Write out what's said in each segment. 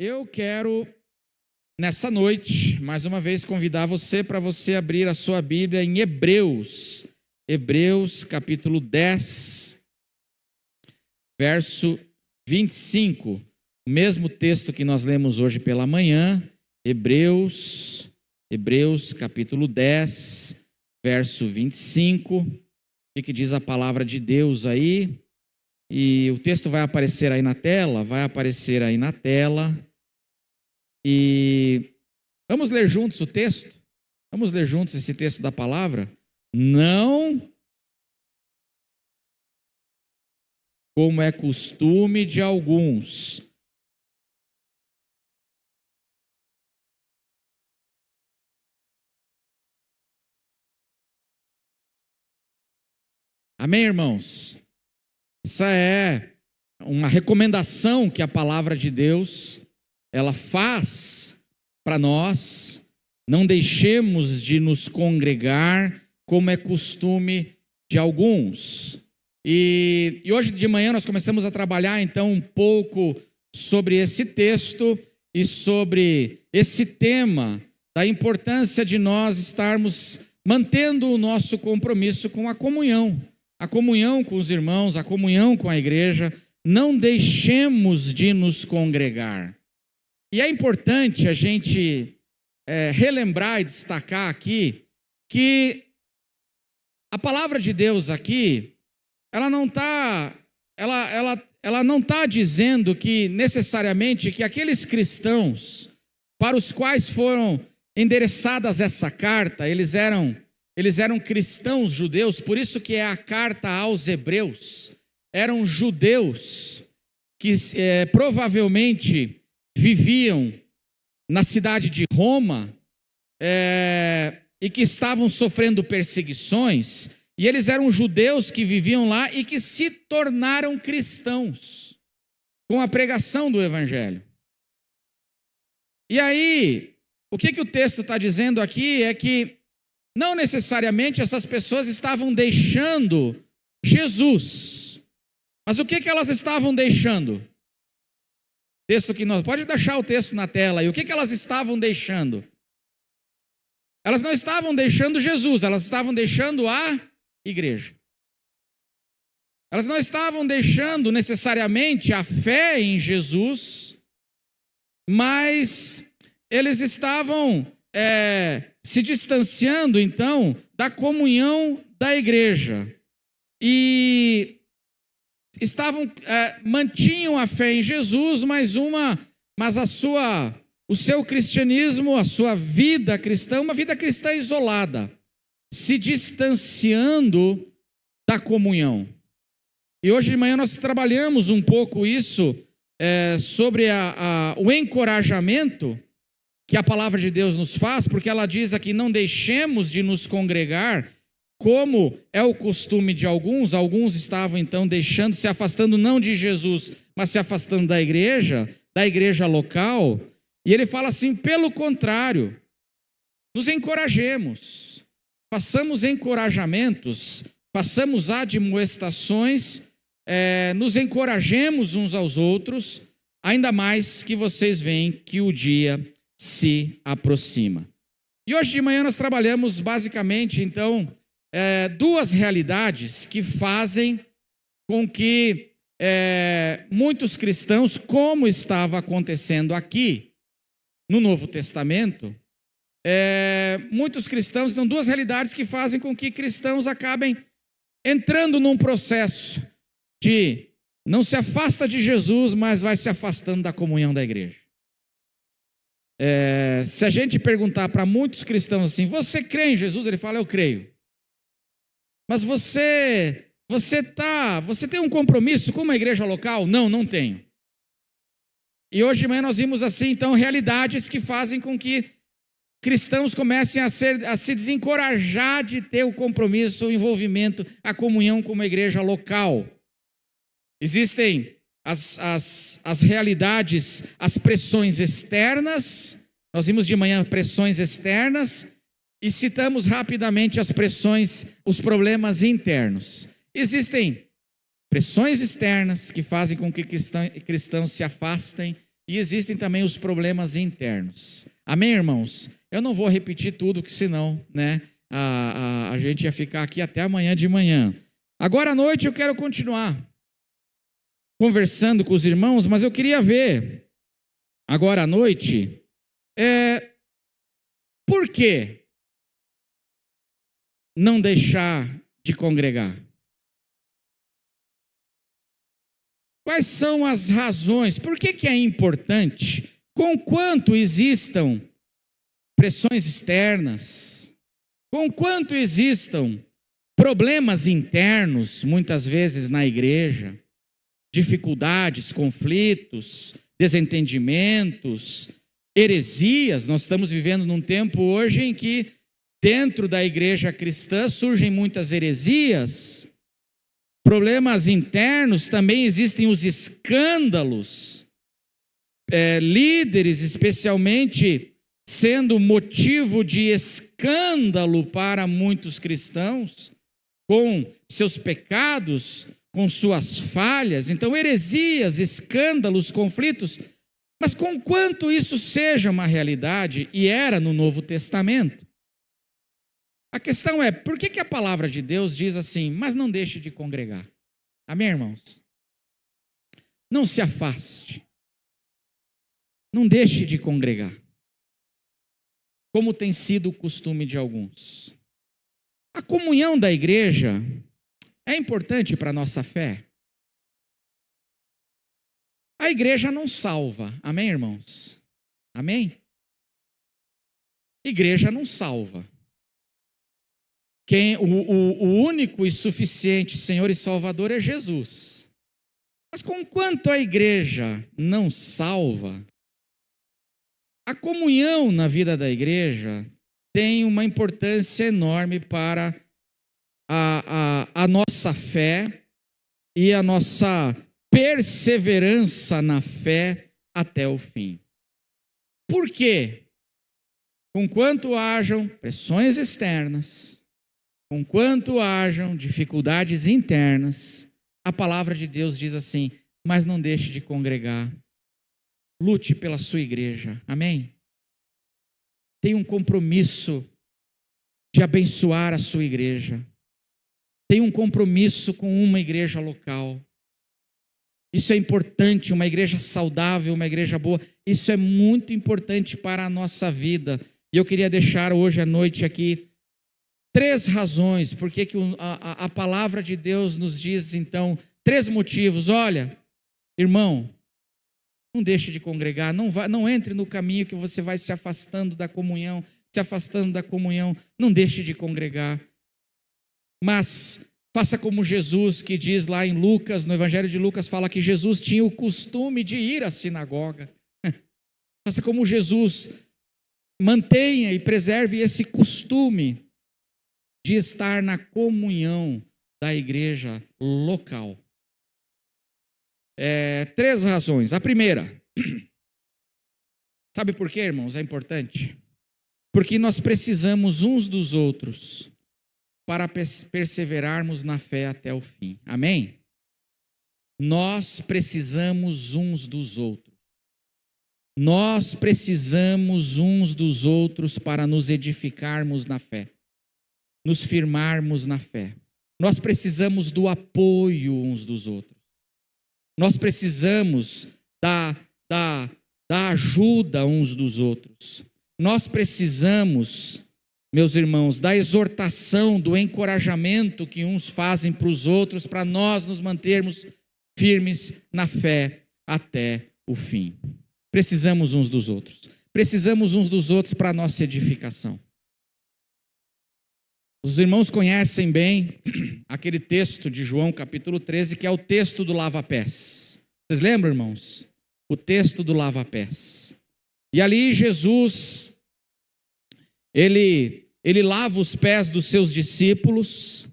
Eu quero, nessa noite, mais uma vez convidar você para você abrir a sua Bíblia em Hebreus. Hebreus capítulo 10, verso 25. O mesmo texto que nós lemos hoje pela manhã. Hebreus capítulo 10, verso 25. O que diz a palavra de Deus aí? E o texto vai aparecer aí na tela? Vai aparecer aí na tela. E vamos ler juntos o texto? Vamos ler juntos esse texto da palavra? Não como é costume de alguns. Amém, irmãos? Essa é uma recomendação que a palavra de Deus ela faz para nós. Não deixemos de nos congregar como é costume de alguns. E hoje de manhã nós começamos a trabalhar então um pouco sobre esse texto e sobre esse tema da importância de nós estarmos mantendo o nosso compromisso com a comunhão com os irmãos, a comunhão com a igreja. Não deixemos de nos congregar. E é importante a gente relembrar e destacar aqui que a palavra de Deus aqui, ela não está dizendo que necessariamente que aqueles cristãos para os quais foram endereçadas essa carta, eles eram cristãos judeus, por isso que é a carta aos Hebreus. Eram judeus que provavelmente viviam na cidade de Roma e que estavam sofrendo perseguições, e eles eram judeus que viviam lá e que se tornaram cristãos com a pregação do Evangelho. E aí, o que o texto está dizendo aqui é que não necessariamente essas pessoas estavam deixando Jesus, mas o que elas estavam deixando? Texto que nós pode deixar o texto na tela. E o que elas estavam deixando? Elas não estavam deixando Jesus, elas estavam deixando a igreja. Elas não estavam deixando necessariamente a fé em Jesus, mas eles estavam se distanciando então da comunhão da igreja e mantinham a fé em Jesus, mas o seu cristianismo, a sua vida cristã, uma vida cristã isolada, se distanciando da comunhão. E hoje de manhã nós trabalhamos um pouco isso, sobre o encorajamento que a palavra de Deus nos faz, porque ela diz aqui: não deixemos de nos congregar, como é o costume de alguns. Alguns estavam então se afastando não de Jesus, mas se afastando da igreja local. E ele fala assim: pelo contrário, nos encorajemos, façamos encorajamentos, façamos admoestações, nos encorajemos uns aos outros, ainda mais que vocês veem que o dia se aproxima. E hoje de manhã nós trabalhamos basicamente então duas realidades que fazem com que muitos cristãos, como estava acontecendo aqui no Novo Testamento, muitos cristãos, então duas realidades que fazem com que cristãos acabem entrando num processo de não se afasta de Jesus, mas vai se afastando da comunhão da igreja. Se a gente perguntar para muitos cristãos assim: você crê em Jesus? Ele fala: eu creio. Mas você tem um compromisso com uma igreja local? Não, não tenho. E hoje de manhã nós vimos assim, então, realidades que fazem com que cristãos comecem a se desencorajar de ter o compromisso, o envolvimento, a comunhão com uma igreja local. Existem as realidades, as pressões externas. Nós vimos de manhã pressões externas e citamos rapidamente as pressões, os problemas internos. Existem pressões externas que fazem com que cristãos se afastem e existem também os problemas internos. Amém, irmãos? Eu não vou repetir tudo, que senão, né, a gente ia ficar aqui até amanhã de manhã. Agora à noite eu quero continuar conversando com os irmãos, mas eu queria ver, agora à noite, por que não deixar de congregar? Quais são as razões? Por que é importante? Conquanto existam pressões externas, conquanto existam problemas internos, muitas vezes na igreja, dificuldades, conflitos, desentendimentos, heresias. Nós estamos vivendo num tempo hoje em que dentro da igreja cristã surgem muitas heresias. Problemas internos, também existem os escândalos, líderes especialmente sendo motivo de escândalo para muitos cristãos, com seus pecados, com suas falhas. Então, heresias, escândalos, conflitos. Mas conquanto isso seja uma realidade, e era no Novo Testamento, a questão é, por que a palavra de Deus diz assim, mas não deixe de congregar? Amém, irmãos? Não se afaste. Não deixe de congregar. Como tem sido o costume de alguns. A comunhão da igreja é importante para a nossa fé. A igreja não salva. Amém, irmãos? Amém? Igreja não salva. O único e suficiente Senhor e Salvador é Jesus. Mas conquanto a igreja não salva, a comunhão na vida da igreja tem uma importância enorme para a nossa fé e a nossa perseverança na fé até o fim. Por quê? Conquanto hajam pressões externas, conquanto hajam dificuldades internas, a palavra de Deus diz assim, mas não deixe de congregar. Lute pela sua igreja. Amém? Tenha um compromisso de abençoar a sua igreja. Tenha um compromisso com uma igreja local. Isso é importante, uma igreja saudável, uma igreja boa. Isso é muito importante para a nossa vida. E eu queria deixar hoje à noite aqui 3 razões, porque a palavra de Deus nos diz, então, 3 motivos. Olha, irmão, não deixe de congregar, não entre no caminho que você vai se afastando da comunhão, não deixe de congregar. Mas faça como Jesus, que diz lá em Lucas, no Evangelho de Lucas, fala que Jesus tinha o costume de ir à sinagoga. Faça como Jesus, mantenha e preserve esse costume de estar na comunhão da igreja local. 3 razões. A primeira, sabe por quê, irmãos? É importante. Porque nós precisamos uns dos outros para perseverarmos na fé até o fim. Amém? Nós precisamos uns dos outros. Nós precisamos uns dos outros para nos edificarmos na fé, nos firmarmos na fé. Nós precisamos do apoio uns dos outros. Nós precisamos da ajuda uns dos outros. Nós precisamos, meus irmãos, da exortação, do encorajamento que uns fazem para os outros, para nós nos mantermos firmes na fé até o fim. Precisamos uns dos outros. Precisamos uns dos outros para a nossa edificação. Os irmãos conhecem bem aquele texto de João capítulo 13, que é o texto do lava-pés. Vocês lembram, irmãos? O texto do lava-pés. E ali Jesus, ele lava os pés dos seus discípulos.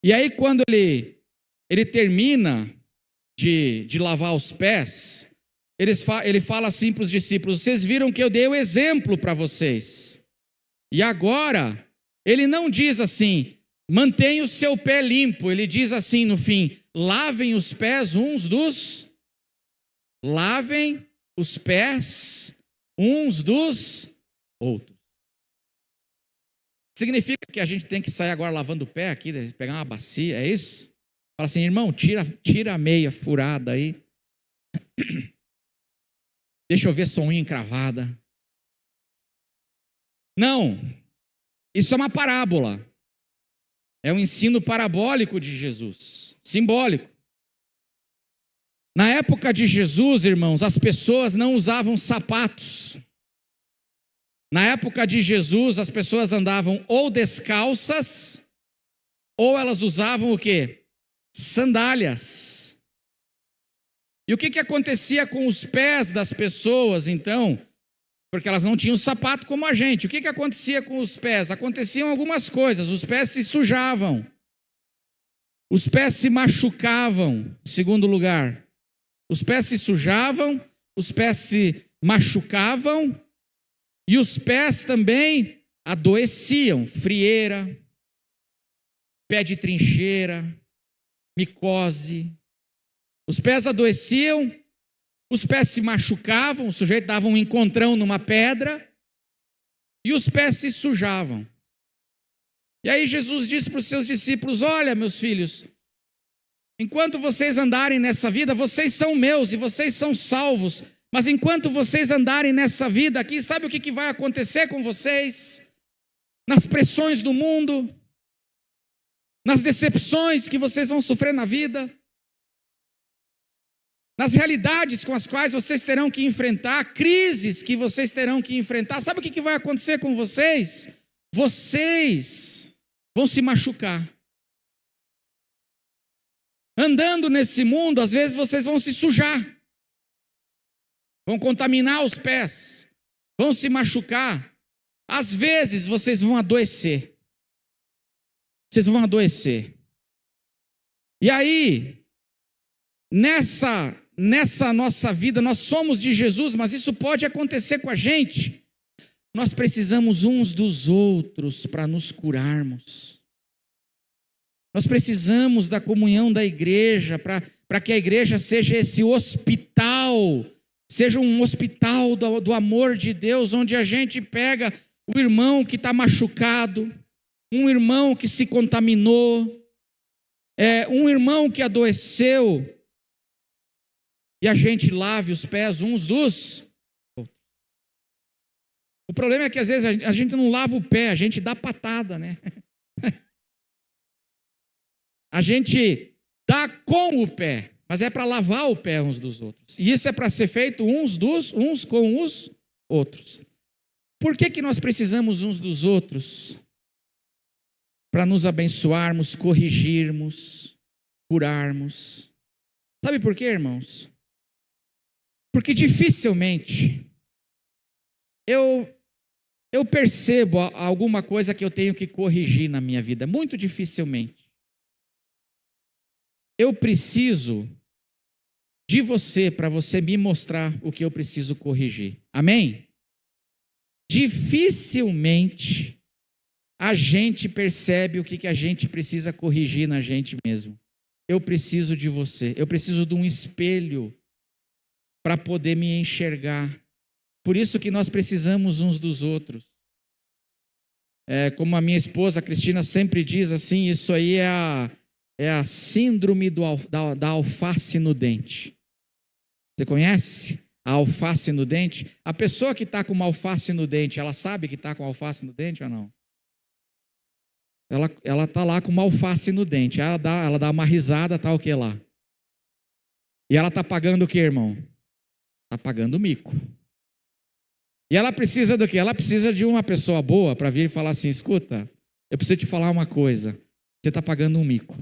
E aí quando ele termina de lavar os pés, ele fala assim para os discípulos, vocês viram que eu dei o exemplo para vocês. E agora, ele não diz assim, mantenha o seu pé limpo. Ele diz assim no fim, lavem os pés uns dos... Lavem os pés uns dos outros. Significa que a gente tem que sair agora lavando o pé aqui, pegar uma bacia, é isso? Fala assim, irmão, tira a meia furada aí. Deixa eu ver sua unha encravada. Não, isso é uma parábola. É um ensino parabólico de Jesus, simbólico. Na época de Jesus, irmãos, as pessoas não usavam sapatos. Na época de Jesus, as pessoas andavam ou descalças, ou elas usavam o quê? Sandálias. E o que acontecia com os pés das pessoas, então? Porque elas não tinham sapato como a gente. O que acontecia com os pés? Aconteciam algumas coisas. Os pés se sujavam. Os pés se machucavam, em segundo lugar. Os pés se sujavam, os pés se machucavam e os pés também adoeciam. Frieira, pé de trincheira, micose. Os pés adoeciam, os pés se machucavam, o sujeito dava um encontrão numa pedra e os pés se sujavam. E aí Jesus disse para os seus discípulos, olha, meus filhos, enquanto vocês andarem nessa vida, vocês são meus e vocês são salvos. Mas enquanto vocês andarem nessa vida aqui, sabe o que vai acontecer com vocês? Nas pressões do mundo, nas decepções que vocês vão sofrer na vida, nas realidades com as quais vocês terão que enfrentar, crises que vocês terão que enfrentar. Sabe o que vai acontecer com vocês? Vocês vão se machucar. Andando nesse mundo, às vezes vocês vão se sujar, vão contaminar os pés, vão se machucar. Às vezes vocês vão adoecer. Vocês vão adoecer. E aí, nessa nossa vida, nós somos de Jesus, mas isso pode acontecer com a gente. Nós precisamos uns dos outros para nos curarmos. Nós precisamos da comunhão da igreja, para que a igreja seja esse hospital, seja um hospital do amor de Deus, onde a gente pega o irmão que está machucado, um irmão que se contaminou, um irmão que adoeceu, e a gente lave os pés uns dos outros. O problema é que às vezes a gente não lava o pé, a gente dá patada, né? A gente dá com o pé, mas é para lavar o pé uns dos outros. E isso é para ser feito uns com os outros. Por que nós precisamos uns dos outros? Para nos abençoarmos, corrigirmos, curarmos. Sabe por quê, irmãos? Porque dificilmente eu percebo alguma coisa que eu tenho que corrigir na minha vida. Muito dificilmente. Eu preciso de você para você me mostrar o que eu preciso corrigir. Amém? Dificilmente a gente percebe o que a gente precisa corrigir na gente mesmo. Eu preciso de você. Eu preciso de um espelho para poder me enxergar. Por isso que nós precisamos uns dos outros. Como a minha esposa, a Cristina, sempre diz assim, isso aí é a síndrome da alface no dente. Você conhece a alface no dente? A pessoa que está com uma alface no dente, ela sabe que está com alface no dente ou não? Ela está lá com uma alface no dente. Ela dá uma risada, tá o que lá? E ela está pagando o que, irmão? Está pagando mico. E ela precisa do quê? Ela precisa de uma pessoa boa para vir e falar assim, escuta, eu preciso te falar uma coisa. Você está pagando um mico.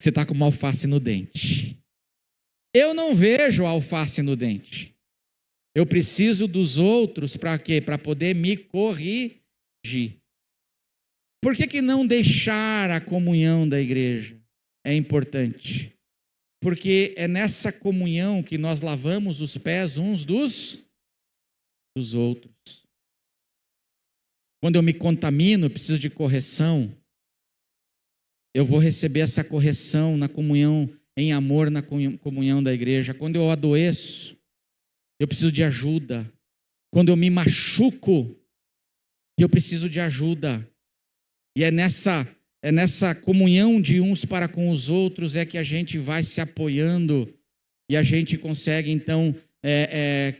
Você está com uma alface no dente. Eu não vejo a alface no dente. Eu preciso dos outros para quê? Para poder me corrigir. Por que não deixar a comunhão da igreja? É importante. Porque é nessa comunhão que nós lavamos os pés uns dos outros. Quando eu me contamino, eu preciso de correção. Eu vou receber essa correção na comunhão, em amor, na comunhão da igreja. Quando eu adoeço, eu preciso de ajuda. Quando eu me machuco, eu preciso de ajuda. E é nessa comunhão de uns para com os outros é que a gente vai se apoiando e a gente consegue, então,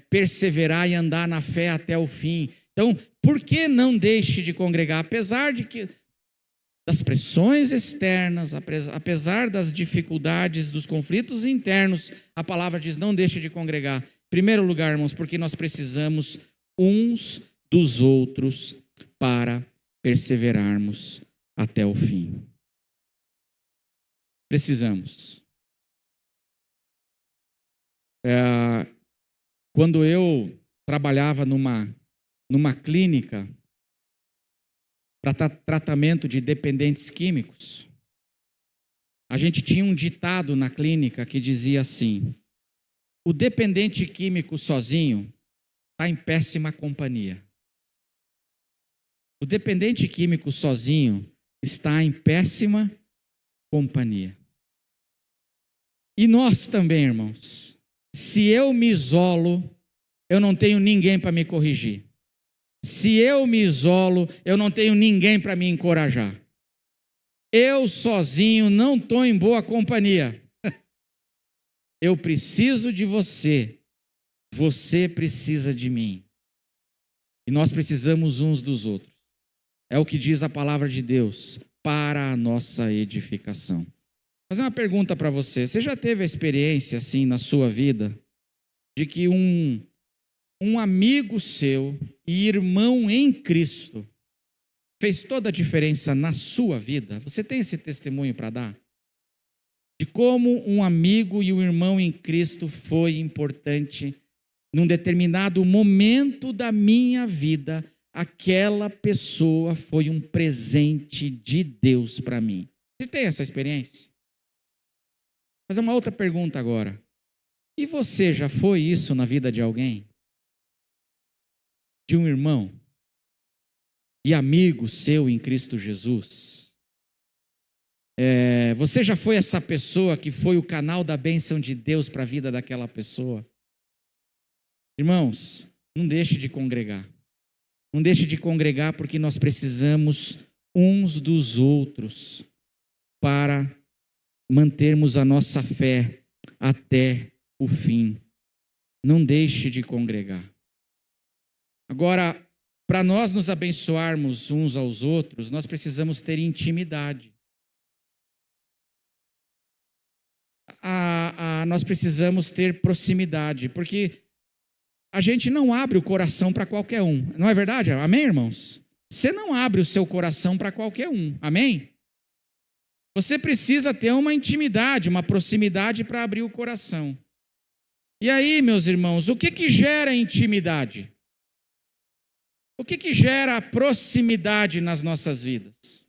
perseverar e andar na fé até o fim. Então, por que não deixe de congregar? Apesar das pressões externas, apesar das dificuldades, dos conflitos internos, a palavra diz, não deixe de congregar. Em primeiro lugar, irmãos, porque nós precisamos uns dos outros para perseverarmos até o fim. Precisamos. Quando eu trabalhava numa clínica para tratamento de dependentes químicos, a gente tinha um ditado na clínica que dizia assim: o dependente químico sozinho está em péssima companhia. O dependente químico sozinho está em péssima companhia. E nós também, irmãos, se eu me isolo, eu não tenho ninguém para me corrigir. Se eu me isolo, eu não tenho ninguém para me encorajar. Eu sozinho não estou em boa companhia. Eu preciso de você. Você precisa de mim. E nós precisamos uns dos outros. É o que diz a palavra de Deus para a nossa edificação. Vou fazer uma pergunta para você. Você já teve a experiência assim na sua vida de que um amigo seu e irmão em Cristo fez toda a diferença na sua vida? Você tem esse testemunho para dar? De como um amigo e um irmão em Cristo foi importante num determinado momento da minha vida. Aquela pessoa foi um presente de Deus para mim. Você tem essa experiência? Vou fazer uma outra pergunta agora. E você já foi isso na vida de alguém? De um irmão e amigo seu em Cristo Jesus? Você já foi essa pessoa que foi o canal da bênção de Deus para a vida daquela pessoa? Irmãos, não deixe de congregar. Não deixe de congregar porque nós precisamos uns dos outros para mantermos a nossa fé até o fim. Não deixe de congregar. Agora, para nós nos abençoarmos uns aos outros, nós precisamos ter intimidade. Nós precisamos ter proximidade, porque a gente não abre o coração para qualquer um. Não é verdade? Amém, irmãos? Você não abre o seu coração para qualquer um. Amém? Você precisa ter uma intimidade, uma proximidade para abrir o coração. E aí, meus irmãos, o que gera intimidade? O que gera proximidade nas nossas vidas?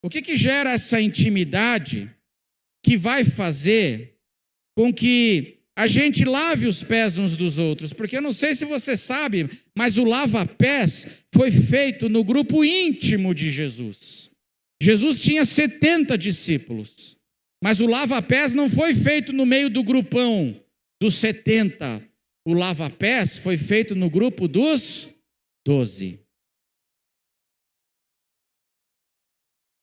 O que gera essa intimidade que vai fazer com que a gente lave os pés uns dos outros? Porque eu não sei se você sabe, mas o lava-pés foi feito no grupo íntimo de Jesus. Jesus tinha 70 discípulos, mas o lava-pés não foi feito no meio do grupão dos 70. O lava-pés foi feito no grupo dos 12.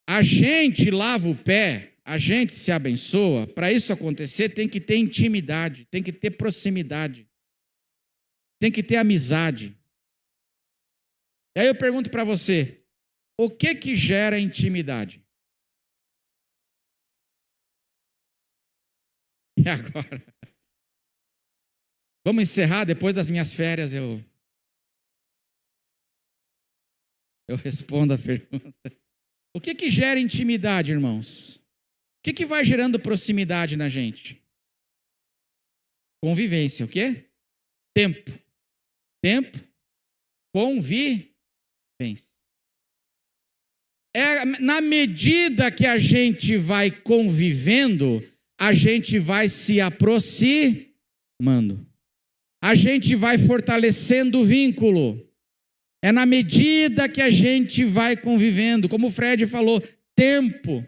A gente lava o pé, a gente se abençoa. Para isso acontecer, tem que ter intimidade, tem que ter proximidade, tem que ter amizade. E aí eu pergunto para você, o que gera intimidade? E agora? Vamos encerrar, depois das minhas férias eu respondo a pergunta. O que gera intimidade, irmãos? O que vai gerando proximidade na gente? Convivência, o quê? Tempo. Convivência. Na medida que a gente vai convivendo, a gente vai se aproximando. A gente vai fortalecendo o vínculo. É na medida que a gente vai convivendo. Como o Fred falou, tempo,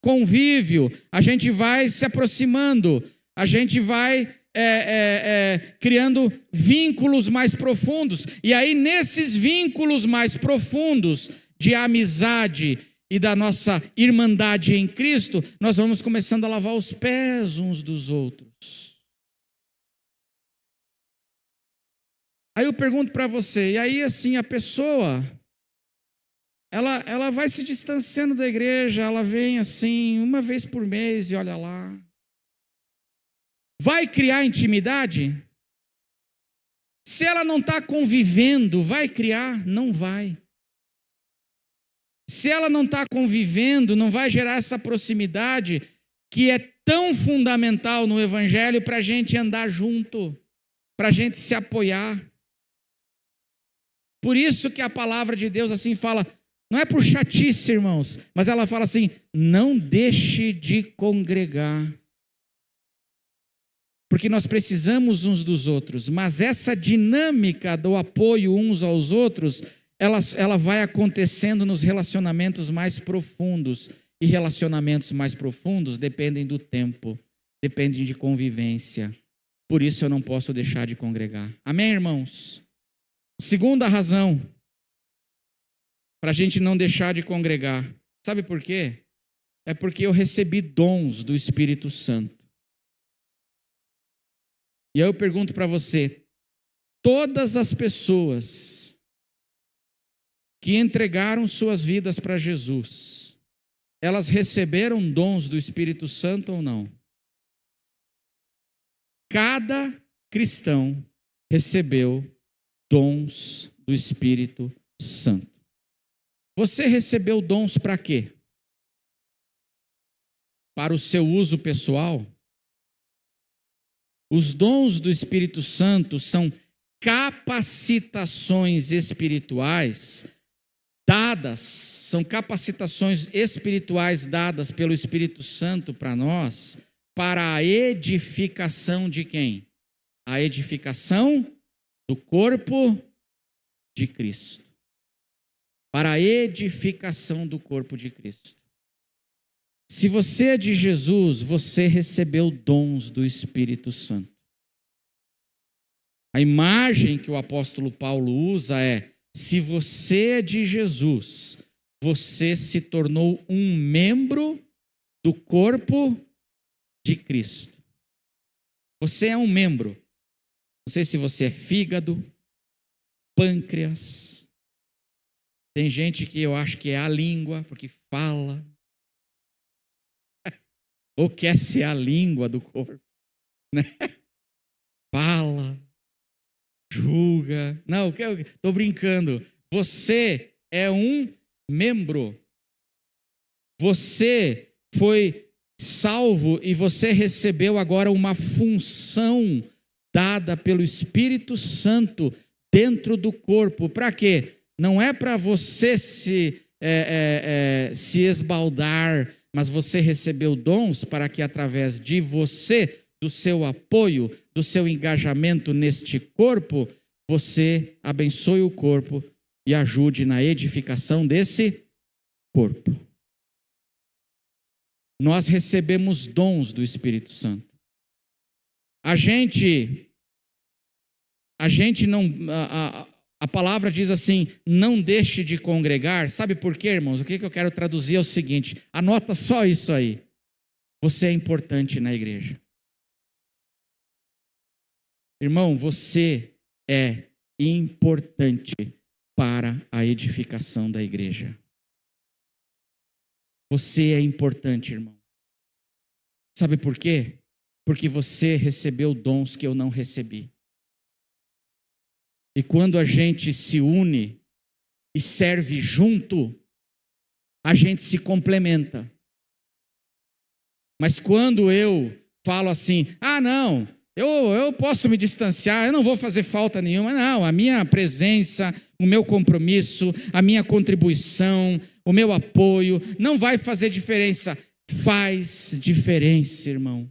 convívio, a gente vai se aproximando, a gente vai criando vínculos mais profundos. E aí, nesses vínculos mais profundos de amizade e da nossa irmandade em Cristo, nós vamos começando a lavar os pés uns dos outros. Aí eu pergunto para você, e aí assim a pessoa, ela vai se distanciando da igreja, ela vem assim uma vez por mês e olha lá. Vai criar intimidade? Se ela não está convivendo, vai criar? Não vai. Se ela não está convivendo, não vai gerar essa proximidade que é tão fundamental no Evangelho para a gente andar junto, para a gente se apoiar. Por isso que a palavra de Deus assim fala, não é por chatice, irmãos, mas ela fala assim, não deixe de congregar. Porque nós precisamos uns dos outros, mas essa dinâmica do apoio uns aos outros, ela vai acontecendo nos relacionamentos mais profundos. E relacionamentos mais profundos dependem do tempo, dependem de convivência. Por isso eu não posso deixar de congregar. Amém, irmãos? Segunda razão para a gente não deixar de congregar. Sabe por quê? É porque eu recebi dons do Espírito Santo. E aí eu pergunto para você, todas as pessoas que entregaram suas vidas para Jesus, elas receberam dons do Espírito Santo ou não? Cada cristão recebeu dons do Espírito Santo. Você recebeu dons para quê? Para o seu uso pessoal? Os dons do Espírito Santo são capacitações espirituais são capacitações espirituais dadas pelo Espírito Santo para nós, para a edificação de quem? A edificação do corpo de Cristo. Para a edificação do corpo de Cristo. Se você é de Jesus, você recebeu dons do Espírito Santo. A imagem que o apóstolo Paulo usa é, se você é de Jesus, você se tornou um membro do corpo de Cristo. Você é um membro. Não sei se você é fígado, pâncreas. Tem gente que eu acho que é a língua, porque fala. Ou quer ser a língua do corpo. Né? Fala. Julga. Não, estou brincando. Você é um membro. Você foi salvo e você recebeu agora uma função dada pelo Espírito Santo dentro do corpo. Para quê? Não é para você se esbaldar, mas você recebeu dons para que através de você, do seu apoio, do seu engajamento neste corpo, você abençoe o corpo e ajude na edificação desse corpo. Nós recebemos dons do Espírito Santo. A palavra diz assim, não deixe de congregar. Sabe por quê, irmãos? O que eu quero traduzir é o seguinte, anota só isso aí. Você é importante na igreja. Irmão, você é importante para a edificação da igreja. Você é importante, irmão. Sabe por quê? Porque você recebeu dons que eu não recebi. E quando a gente se une e serve junto, a gente se complementa. Mas quando eu falo assim, não, eu posso me distanciar, eu não vou fazer falta nenhuma. Não, a minha presença, o meu compromisso, a minha contribuição, o meu apoio, não vai fazer diferença. Faz diferença, irmão.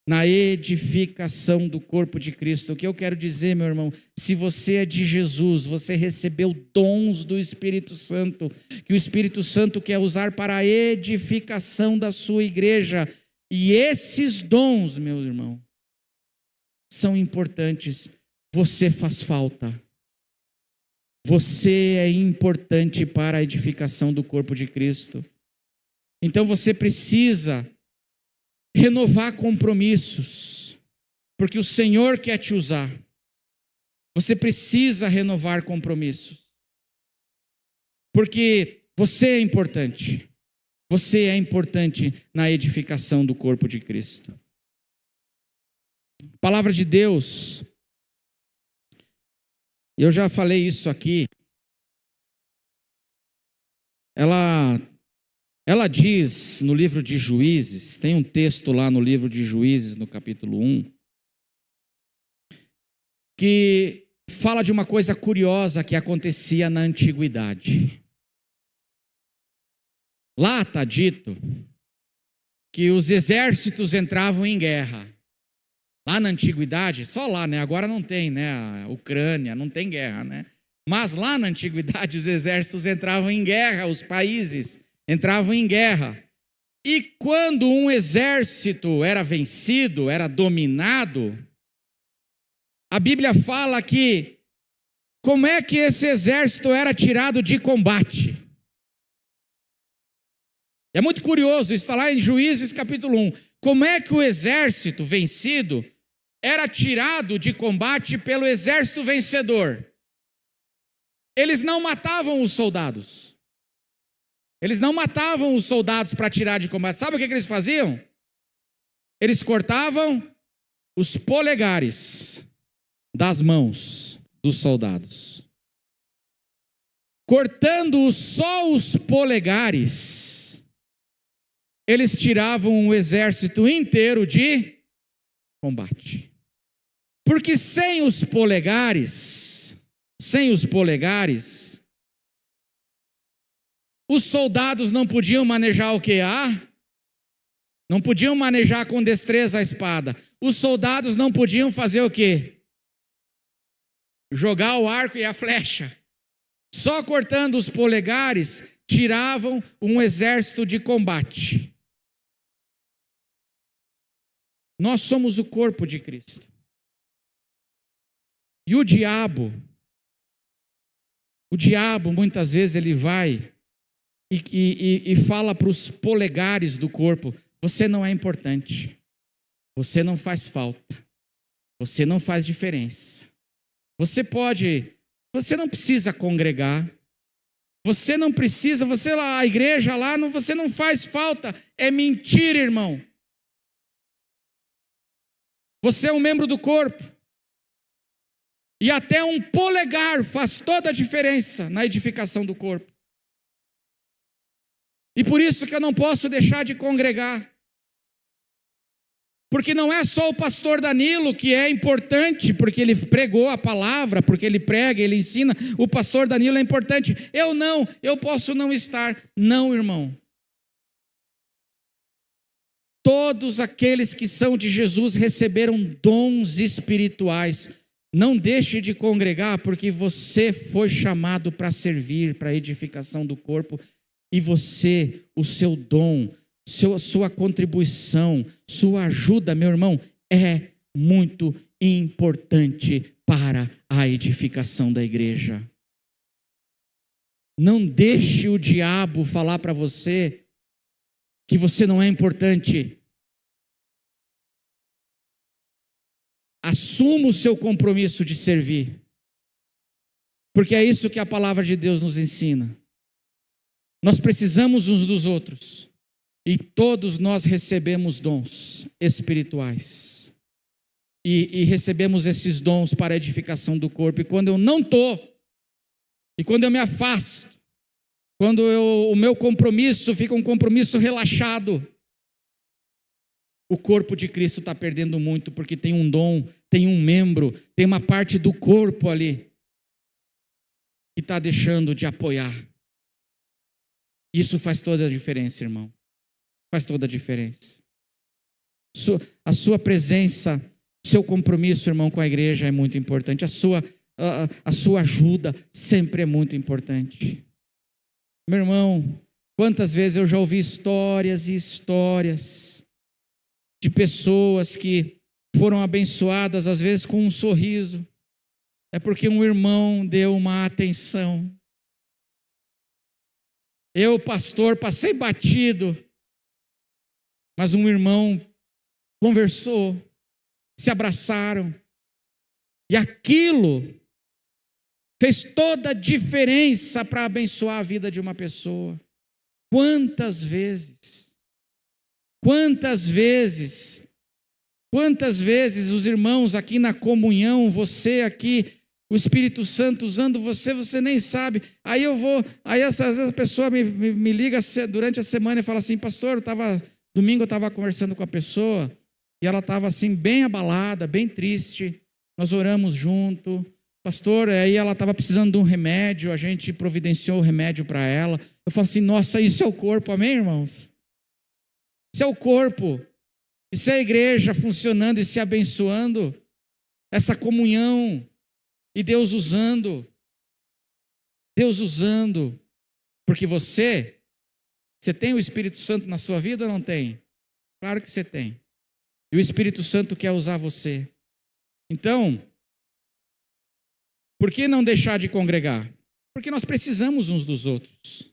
Na edificação do corpo de Cristo. O que eu quero dizer, meu irmão, se você é de Jesus, você recebeu dons do Espírito Santo, que o Espírito Santo quer usar para a edificação da sua igreja. E esses dons, meu irmão, são importantes. Você faz falta. Você é importante para a edificação do corpo de Cristo. Então você precisa renovar compromissos, porque o Senhor quer te usar. Você precisa renovar compromissos, porque você é importante. Você é importante na edificação do corpo de Cristo. A palavra de Deus, eu já falei isso aqui, ela diz no livro de Juízes, tem um texto lá no livro de Juízes, no capítulo 1, que fala de uma coisa curiosa que acontecia na antiguidade. Lá está dito que os exércitos entravam em guerra. Lá na antiguidade, só lá, né? Agora não tem, né? A Ucrânia não tem guerra, né? Mas lá na antiguidade os exércitos entravam em guerra, os países entravam em guerra. E quando um exército era vencido, era dominado, a Bíblia fala que como é que esse exército era tirado de combate. É muito curioso, isso está lá em Juízes capítulo 1. Como é que o exército vencido era tirado de combate pelo exército vencedor? Eles não matavam os soldados. Eles não matavam os soldados para tirar de combate. Sabe o que eles faziam? Eles cortavam os polegares das mãos dos soldados. Cortando só os polegares, eles tiravam um exército inteiro de combate. Porque sem os polegares, os soldados não podiam manejar o quê? Não podiam manejar com destreza a espada. Os soldados não podiam fazer o quê? Jogar o arco e a flecha. Só cortando os polegares, tiravam um exército de combate. Nós somos o corpo de Cristo. E o diabo muitas vezes ele vai e fala para os polegares do corpo: você não é importante, você não faz falta, você não faz diferença. Você não precisa congregar, você não precisa, a igreja lá, você não faz falta. É mentira, irmão. Você é um membro do corpo. E até um polegar faz toda a diferença na edificação do corpo. E por isso que eu não posso deixar de congregar. Porque não é só o pastor Danilo que é importante, porque ele pregou a palavra, porque ele prega, ele ensina. O pastor Danilo é importante. Eu posso não estar. Não, irmão. Todos aqueles que são de Jesus receberam dons espirituais. Não deixe de congregar, porque você foi chamado para servir, para a edificação do corpo. E você, o seu dom, sua contribuição, sua ajuda, meu irmão, é muito importante para a edificação da igreja. Não deixe o diabo falar para você que você não é importante. Assuma o seu compromisso de servir, porque é isso que a palavra de Deus nos ensina. Nós precisamos uns dos outros, e todos nós recebemos dons espirituais, e recebemos esses dons para a edificação do corpo. E quando eu não estou, e quando eu me afasto, quando o meu compromisso fica um compromisso relaxado, o corpo de Cristo está perdendo muito, porque tem um dom, tem um membro, tem uma parte do corpo ali que está deixando de apoiar. Isso faz toda a diferença, irmão. Faz toda a diferença. A sua presença, o seu compromisso, irmão, com a igreja é muito importante. A sua ajuda sempre é muito importante. Meu irmão, quantas vezes eu já ouvi histórias e histórias de pessoas que foram abençoadas, às vezes com um sorriso, é porque um irmão deu uma atenção. Eu, pastor, passei batido, mas um irmão conversou, se abraçaram, e aquilo fez toda a diferença para abençoar a vida de uma pessoa. Quantas vezes os irmãos aqui na comunhão, você aqui, o Espírito Santo usando você, você nem sabe. Aí às vezes a pessoa me liga durante a semana e fala assim, pastor, domingo eu estava conversando com a pessoa, e ela estava assim, bem abalada, bem triste, nós oramos junto, pastor, aí ela estava precisando de um remédio, a gente providenciou o remédio para ela. Eu falo assim, nossa, isso é o corpo, amém, irmãos? Isso é o corpo, isso é a igreja funcionando e se abençoando, essa comunhão, e Deus usando, porque você tem o Espírito Santo na sua vida ou não tem? Claro que você tem, e o Espírito Santo quer usar você. Então, por que não deixar de congregar? Porque nós precisamos uns dos outros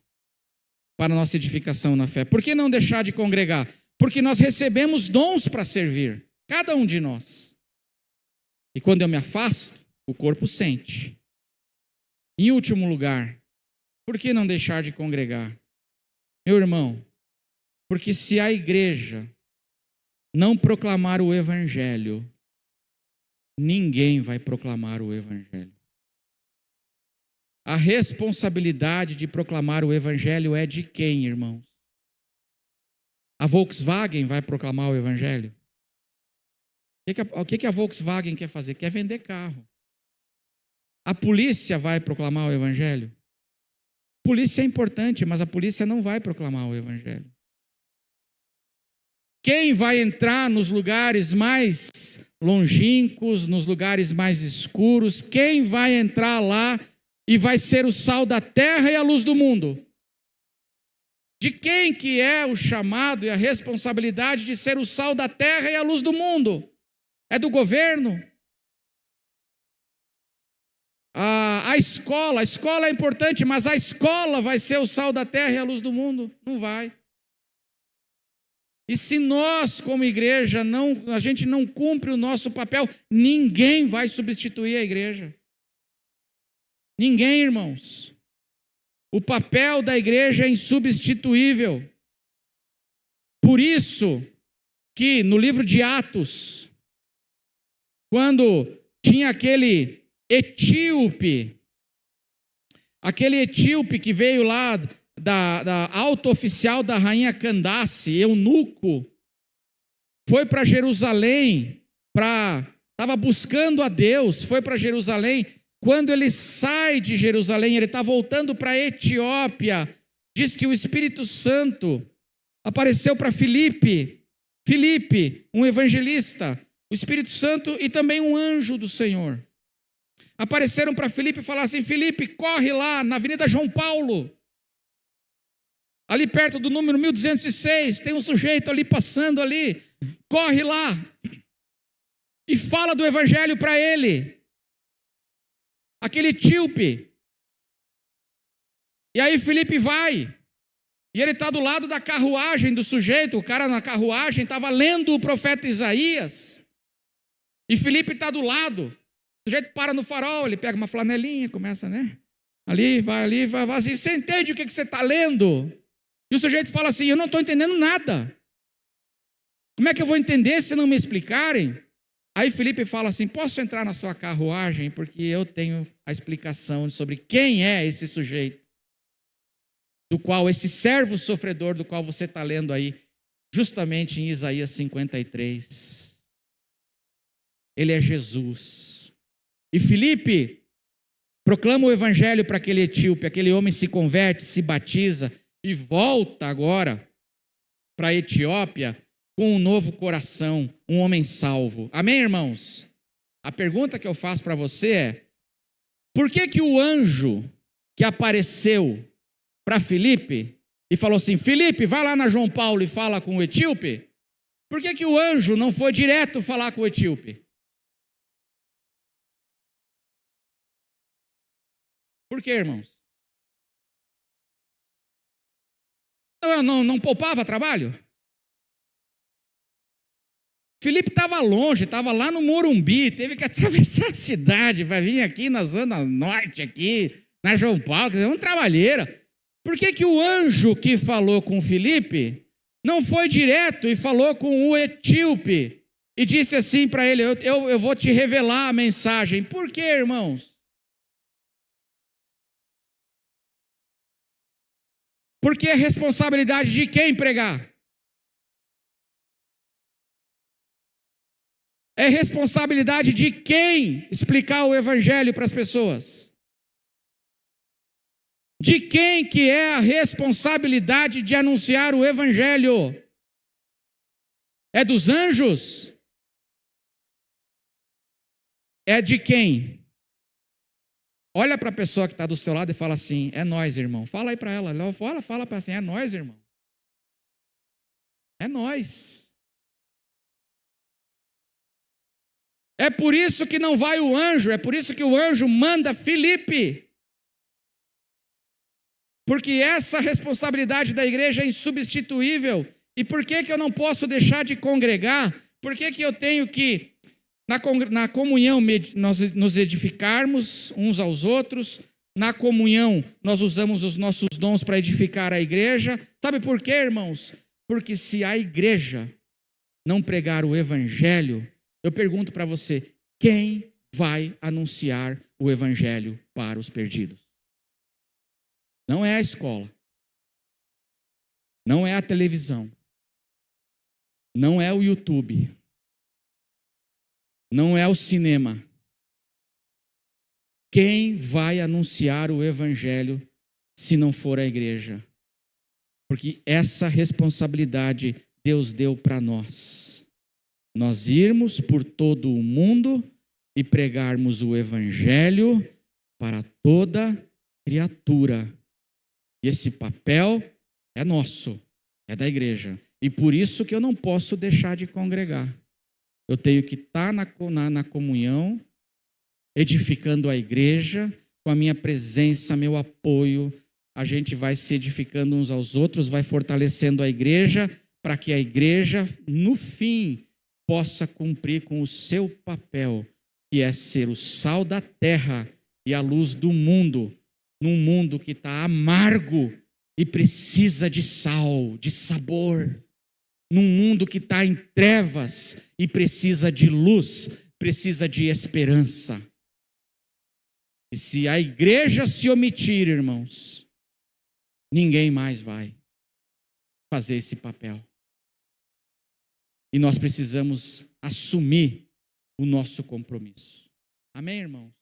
para a nossa edificação na fé. Por que não deixar de congregar? Porque nós recebemos dons para servir, cada um de nós. E quando eu me afasto, o corpo sente. Em último lugar, por que não deixar de congregar? Meu irmão, porque se a igreja não proclamar o evangelho, ninguém vai proclamar o evangelho. A responsabilidade de proclamar o evangelho é de quem, irmãos? A Volkswagen vai proclamar o evangelho? O que a Volkswagen quer fazer? Quer vender carro. A polícia vai proclamar o evangelho? A polícia é importante, mas a polícia não vai proclamar o evangelho. Quem vai entrar nos lugares mais longínquos, nos lugares mais escuros? Quem vai entrar lá e vai ser o sal da terra e a luz do mundo? De quem que é o chamado e a responsabilidade de ser o sal da terra e a luz do mundo? É do governo? A escola é importante, mas a escola vai ser o sal da terra e a luz do mundo? Não vai. E se nós, como igreja, a gente não cumpre o nosso papel, ninguém vai substituir a igreja. Ninguém, irmãos. O papel da igreja é insubstituível. Por isso que no livro de Atos, quando tinha aquele etíope que veio lá da alta oficial da rainha Candace, eunuco, foi para Jerusalém, estava buscando a Deus, foi para Jerusalém. Quando ele sai de Jerusalém, ele está voltando para a Etiópia, diz que o Espírito Santo apareceu para Filipe, um evangelista, o Espírito Santo e também um anjo do Senhor. Apareceram para Filipe e falaram assim, Filipe, corre lá na Avenida João Paulo, ali perto do número 1206, tem um sujeito ali passando ali, corre lá e fala do evangelho para ele. Aquele etíope. E aí Filipe vai, e ele está do lado da carruagem do sujeito, o cara na carruagem estava lendo o profeta Isaías, e Filipe está do lado, o sujeito para no farol, ele pega uma flanelinha, começa, vai assim, você entende o que você está lendo? E o sujeito fala assim, eu não estou entendendo nada, como é que eu vou entender se não me explicarem? Aí Filipe fala assim, posso entrar na sua carruagem? Porque eu tenho a explicação sobre quem é esse sujeito, do qual, esse servo sofredor, do qual você está lendo aí, justamente em Isaías 53. Ele é Jesus. E Filipe proclama o evangelho para aquele etíope, aquele homem se converte, se batiza e volta agora para a Etiópia, com um novo coração, um homem salvo. Amém, irmãos? A pergunta que eu faço para você é, por que o anjo que apareceu para Filipe e falou assim, Filipe, vai lá na João Paulo e fala com o etíope, Por que o anjo não foi direto falar com o etíope? Por quê, irmãos? Não poupava trabalho? Filipe estava longe, estava lá no Morumbi, teve que atravessar a cidade para vir aqui na Zona Norte, aqui na João Paulo, quer dizer, um trabalheira. Por que o anjo que falou com Filipe não foi direto e falou com o etíope e disse assim para ele, eu vou te revelar a mensagem? Por quê, irmãos? Porque é responsabilidade de quem pregar? É responsabilidade de quem explicar o evangelho para as pessoas? De quem que é a responsabilidade de anunciar o evangelho? É dos anjos? É de quem? Olha para a pessoa que está do seu lado e fala assim, é nós, irmão. Fala aí para ela, fala para assim, é nós, irmão. É nós. É por isso que não vai o anjo, é por isso que o anjo manda Filipe. Porque essa responsabilidade da igreja é insubstituível. E por que eu não posso deixar de congregar? Por que eu tenho que, na comunhão, nós nos edificarmos uns aos outros? Na comunhão, nós usamos os nossos dons para edificar a igreja. Sabe por quê, irmãos? Porque se a igreja não pregar o evangelho, eu pergunto para você, quem vai anunciar o evangelho para os perdidos? Não é a escola, não é a televisão, não é o YouTube, não é o cinema. Quem vai anunciar o evangelho se não for a igreja? Porque essa responsabilidade Deus deu para nós. Nós irmos por todo o mundo e pregarmos o evangelho para toda criatura. E esse papel é nosso, é da igreja. E por isso que eu não posso deixar de congregar. Eu tenho que estar na comunhão, edificando a igreja, com a minha presença, meu apoio. A gente vai se edificando uns aos outros, vai fortalecendo a igreja, para que a igreja, no fim, possa cumprir com o seu papel, que é ser o sal da terra e a luz do mundo, num mundo que está amargo e precisa de sal, de sabor, num mundo que está em trevas e precisa de luz, precisa de esperança. E se a igreja se omitir, irmãos, ninguém mais vai fazer esse papel. E nós precisamos assumir o nosso compromisso. Amém, irmãos?